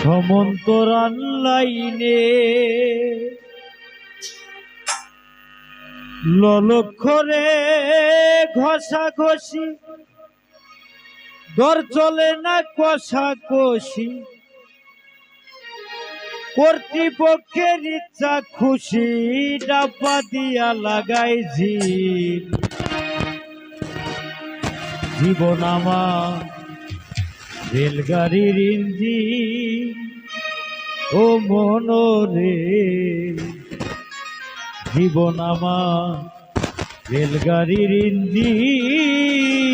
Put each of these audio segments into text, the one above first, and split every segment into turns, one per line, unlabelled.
সমান্তরাল লাইনে ললক্ষরে ঘষাঘষি দর চলে না কষাকষি কর্তৃপক্ষের ইচ্ছা খুশি ডাব্বা দিয়া লাগাই জীবন আমার রেলগাড়ির ইঞ্জিন ও মনরে জীবন আমার রেলগাড়ির ইঞ্জিন।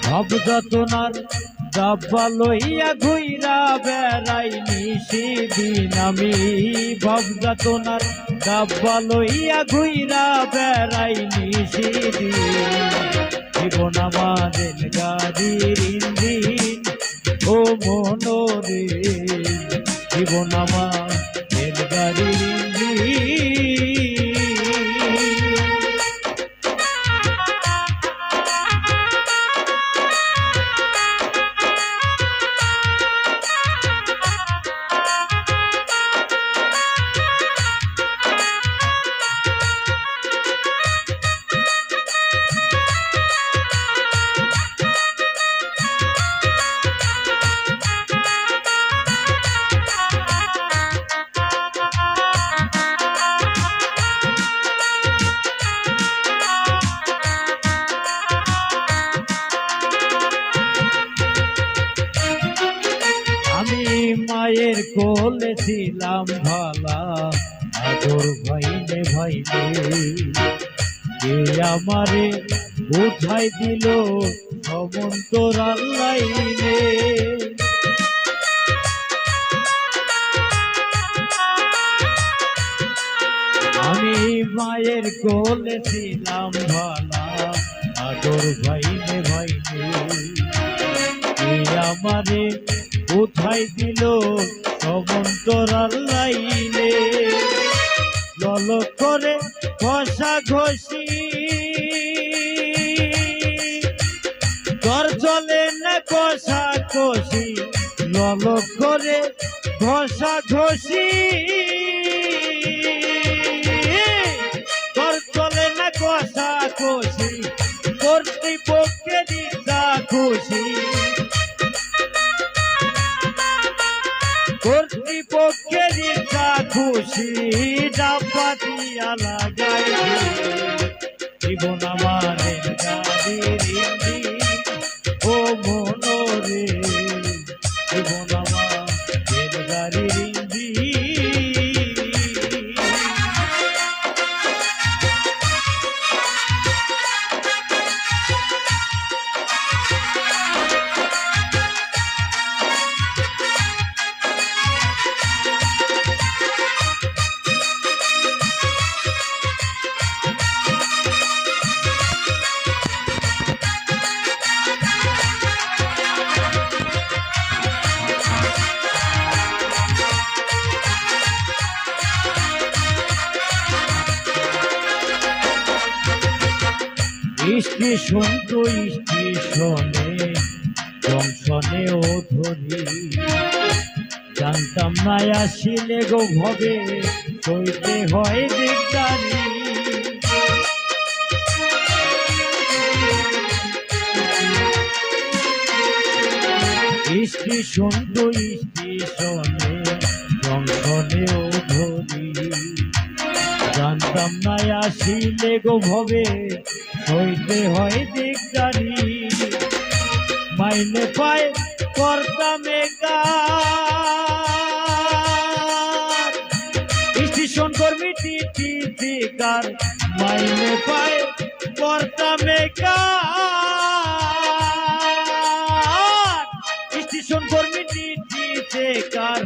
ভাব যতনার ডাব্বা লইয়া ঘুইরা বেড়াই নিশিদিন আমি ভাব যতনার ডাব্বা লইয়া ঘুইরা বেড়াই নিশিদিন জীবন আমাদের গাড়ির ইঞ্জিন ও মনরে জীবন আমাদের গাড়ির ইঞ্জিন। মায়ের কোলে ছিলাম ভালা আদর ভাইনে ভাইনে কে আমারে বুঝাই দিল সমান্তরাল লাইনে আমি মায়ের কোলে ছিলাম ভালা আদর ভাইনে ভাইনে কে আমারে কোথায় দিল সমান্তরাল লাইনে লল করে ঘষাঘষি দর চলে না কষাকষি লল করে ঘষাঘষি দর চলে না কষাকষি কর্তৃপক্ষের ইচ্ছা খুশি কর্তৃপক্ষের ইচ্ছা খুশি ডাব্বা দিয়া লাগাই জীবন আমাদের গাড়ির ইঞ্জিন ও মনরে জীবন আমাদের গাড়ির ইঞ্জিন। স্টেশন তো স্টেশনে জংশনেও ধরি জানতাম না আসিলে গো ভবে সইতে হয় দিকদারি স্টেশন তো স্টেশনে জংশনেও ধরি জানতাম না আসিলে গো ভবে হইতে হয় দিকদারি মাইনে পায় করতাম স্টেশন কর্মী টিকার মাইনে পায় করতামে স্টেশন কর্মী নিচে কার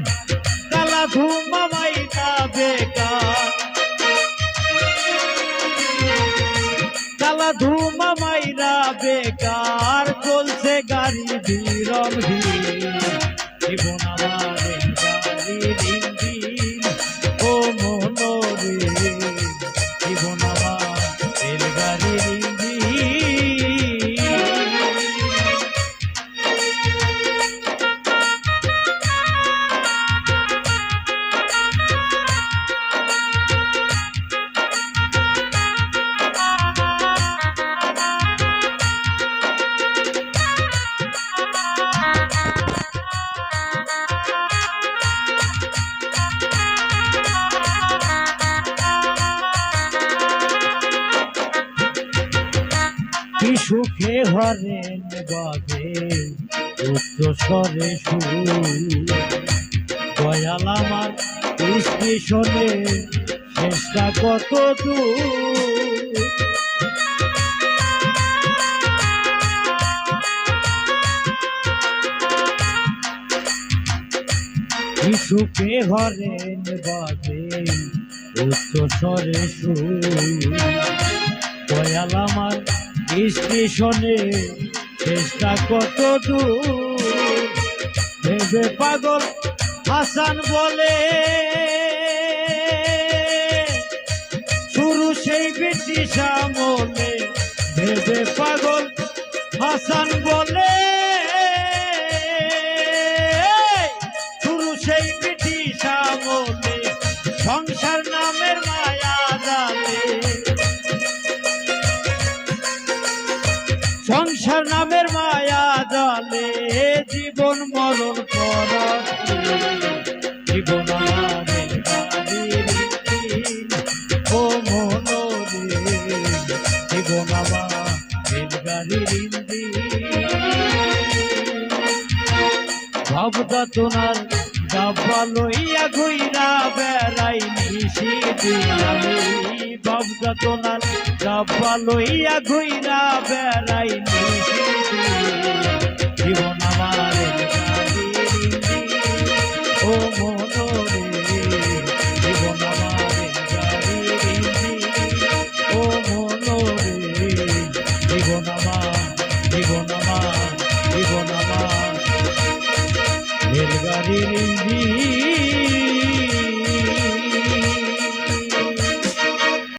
কালা ধুমা মাইনা বেকার কালা ধুমা মাইরা বেকার চলছে গাড়ি ধীরম ধীর জীবন আমার গাড়ির ইঞ্জিন ও মনোরে জীবন আমার রেলগাড়ির ইঞ্জিন কি সুখে হরেন বাজে উচ্চ স্বরে সুর দয়াল আমার স্টেশনে শেষটা কত দূর কি সুখে হরেন বাজে উচ্চ স্বরে সুর দয়াল আমার স্টেশনে শেষটা কত দূর ভেবে পাগল হাসান বলে শুরু সেই ব্রিটিশ আমলে ভেবে পাগল হাসান বলে শুরু সেই ব্রিটিশ আমলে সংসার নামের মায়া জালে সংসার নামের মায়া জালে জীবন মরণ পর জীবন আমাদের গাড়ির ইঞ্জিন ও মনোরে জীবন আমাদের গাড়ির ইঞ্জিন ভাবতা তোমার ডাব্বা লইয়া ঘুইরা বেড়াই নিশিদিন আমি ভাবতা তোমার ডাব্বা লইয়া ঘুইরা বেড়াই নিশিদিন জীবন আমার গাড়ির ইঞ্জিন ও মনো